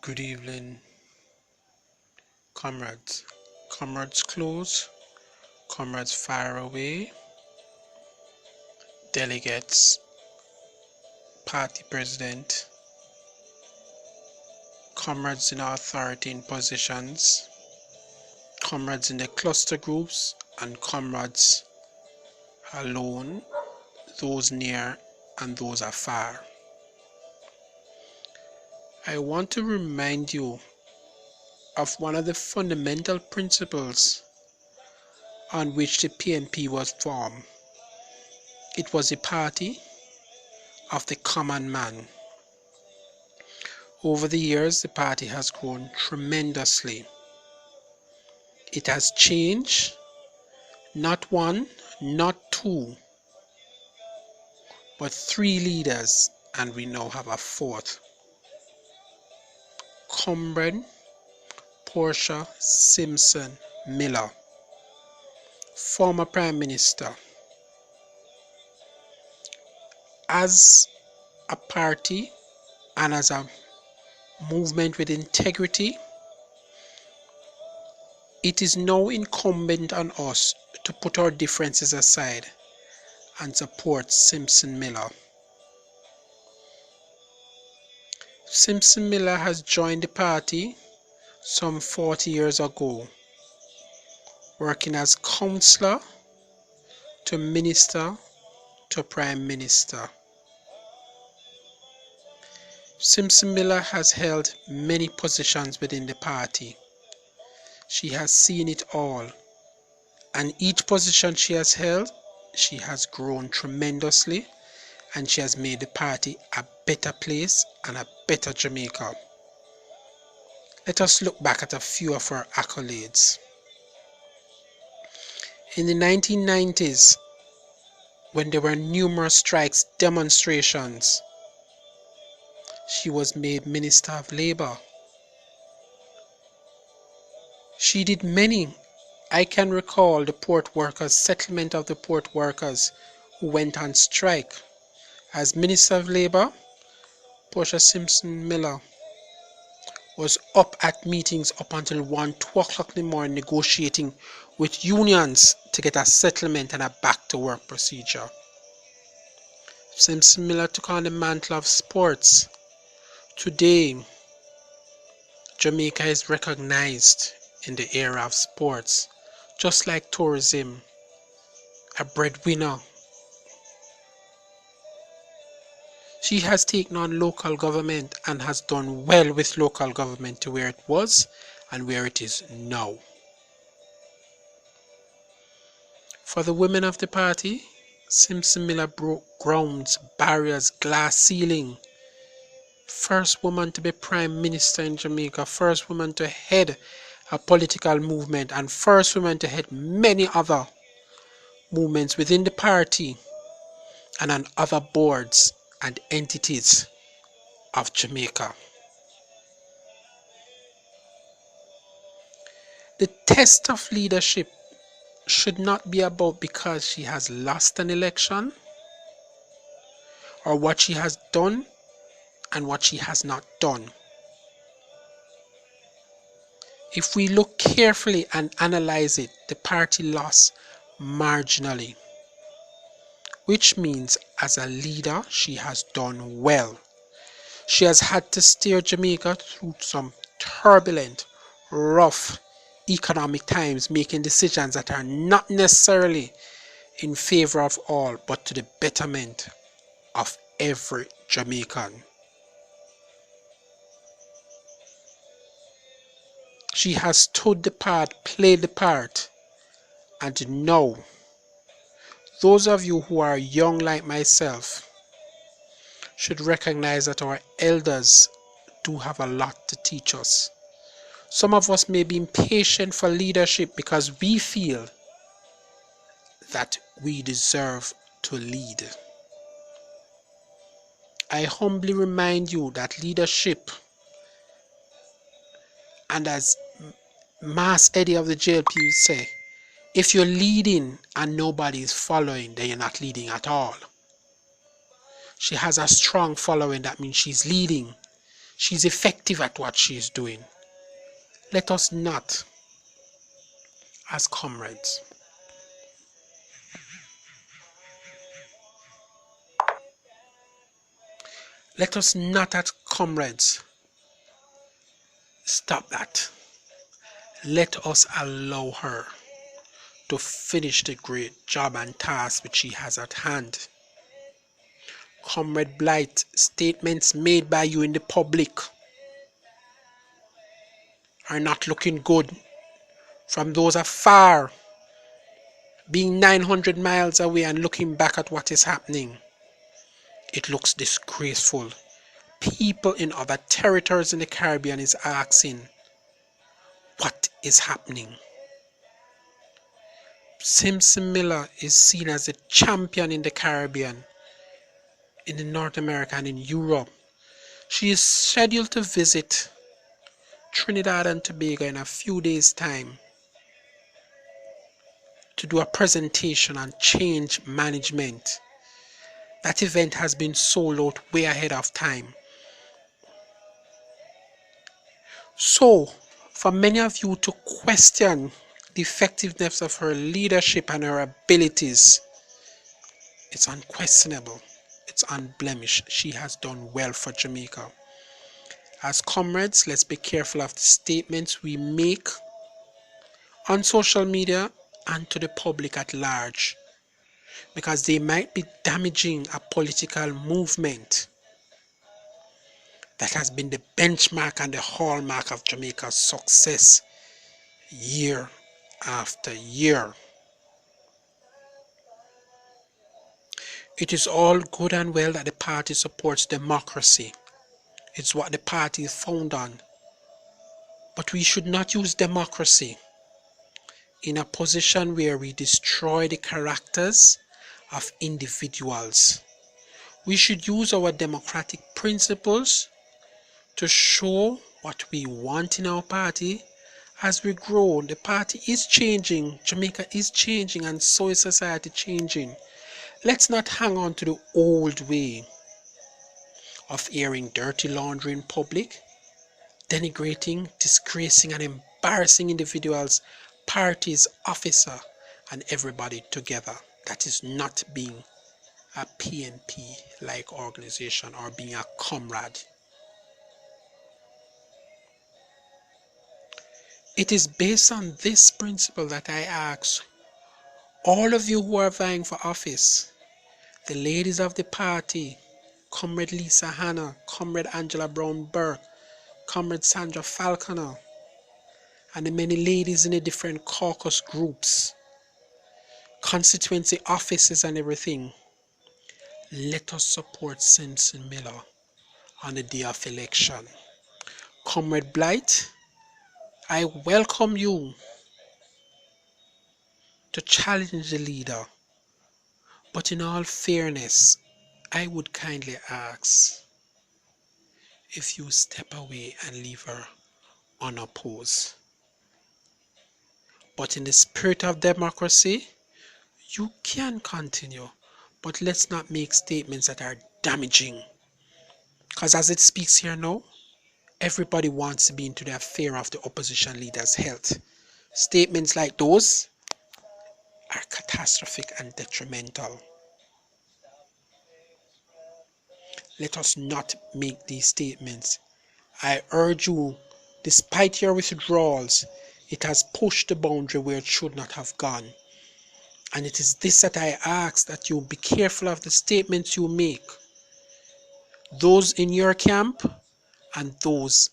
Good evening, comrades. Comrades close, comrades far away, delegates, party president, comrades in authority in positions, comrades in the cluster groups, and comrades alone, those near and those afar. I want to remind you of one of the fundamental principles on which the PNP was formed. It was a party of the common man. Over the years, the party has grown tremendously. It has changed, not one, not two, but three leaders, and we now have a fourth. Comrade Portia Simpson Miller, former Prime Minister. As a party and as a movement with integrity, it is now incumbent on us to put our differences aside and support Simpson Miller. Simpson Miller has joined the party some 40 years ago, working as councillor to minister to prime minister. Simpson Miller has held many positions within the party. She has seen it all, and each position she has held, she has grown tremendously, and she has made the party a better place and a better Jamaica. Let us look back at a few of her accolades. In the 1990s, when there were numerous strikes, demonstrations, she was made Minister of Labour. She did many. I can recall the port workers, settlement of the port workers who went on strike. As Minister of Labour, Portia Simpson Miller was up at meetings up until 1, 2 o'clock in the morning negotiating with unions to get a settlement and a back to work procedure. Simpson Miller took on the mantle of sports. Today, Jamaica is recognized in the era of sports, just like tourism, a breadwinner. She has taken on local government and has done well with local government to where it was and where it is now. For the women of the party, Simpson Miller broke grounds, barriers, glass ceiling. First woman to be Prime Minister in Jamaica, first woman to head a political movement, and first woman to head many other movements within the party and on other boards and entities of Jamaica. The test of leadership should not be about because she has lost an election or what she has done and what she has not done. If we look carefully and analyze it, the party lost marginally, which means as a leader she has done well. She has had to steer Jamaica through some turbulent, rough economic times, making decisions that are not necessarily in favor of all, but to the betterment of every Jamaican. She has stood the part, played the part, and now, those of you who are young like myself should recognize that our elders do have a lot to teach us. Some of us may be impatient for leadership because we feel that we deserve to lead. I humbly remind you that leadership, and as Mass Eddie of the JLP would say, if you're leading and nobody is following, then you're not leading at all. She has a strong following, that means she's leading. She's effective at what she's doing. Let us not, as comrades, let us not as comrades stop that. Let us allow her to finish the great job and task which she has at hand. Comrade Blight, statements made by you in the public are not looking good. From those afar, being 900 miles away and looking back at what is happening, it looks disgraceful. People in other territories in the Caribbean is asking, what is happening? Simpson Miller is seen as a champion in the Caribbean, in the North America and in Europe. She is scheduled to visit Trinidad and Tobago in a few days' time to do a presentation on change management. That event has been sold out way ahead of time. So, for many of you to question the effectiveness of her leadership and her abilities, it's unquestionable. It's unblemished. She has done well for Jamaica. As comrades, let's be careful of the statements we make on social media and to the public at large, because they might be damaging a political movement that has been the benchmark and the hallmark of Jamaica's success year after year. It is all good and well that the party supports democracy. It's what the party is founded on. But we should not use democracy in a position where we destroy the characters of individuals. We should use our democratic principles to show what we want in our party. As we grow, the party is changing, Jamaica is changing, and so is society changing. Let's not hang on to the old way of airing dirty laundry in public, denigrating, disgracing, and embarrassing individuals, parties, officer, and everybody together. That is not being a PNP-like organization or being a comrade. It is based on this principle that I ask all of you who are vying for office, the ladies of the party, Comrade Lisa Hanna, Comrade Angela Brown Burke, Comrade Sandra Falconer, and the many ladies in the different caucus groups, constituency offices and everything. Let us support Simpson Miller on the day of election. Comrade Blight, I welcome you to challenge the leader, but in all fairness, I would kindly ask if you step away and leave her unopposed. But in the spirit of democracy, you can continue, but let's not make statements that are damaging. Because as it speaks here now, everybody wants to be into the affair of the opposition leader's health. Statements like those are catastrophic and detrimental. Let us not make these statements. I urge you, despite your withdrawals, it has pushed the boundary where it should not have gone. And it is this that I ask, that you be careful of the statements you make. Those in your camp and those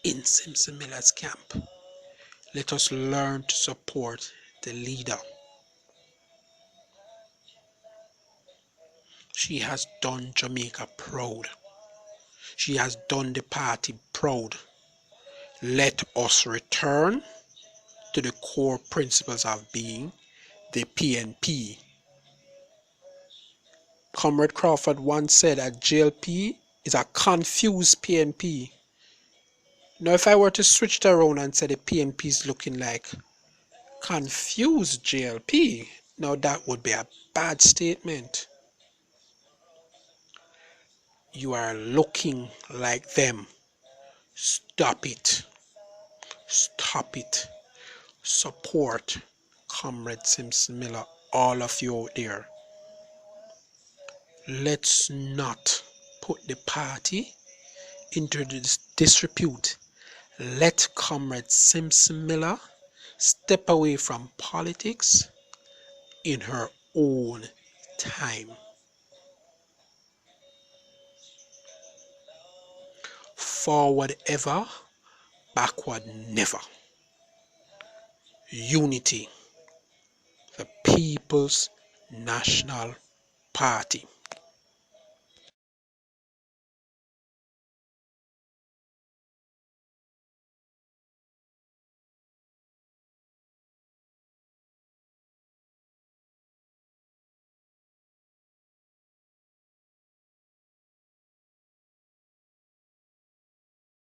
in Simpson Miller's camp. Let us learn to support the leader. She has done Jamaica proud. She has done the party proud. Let us return to the core principles of being the PNP. Comrade Crawford once said that JLP is a confused PNP. Now if I were to switch it around and say the PNP is looking like confused JLP, now that would be a bad statement. You are looking like them. Stop it. Stop it. Support Comrade Simpson Miller, all of you out there. Let's not put the party into this disrepute. Let Comrade Simpson Miller step away from politics in her own time. Forward ever, backward never. Unity, the People's National Party.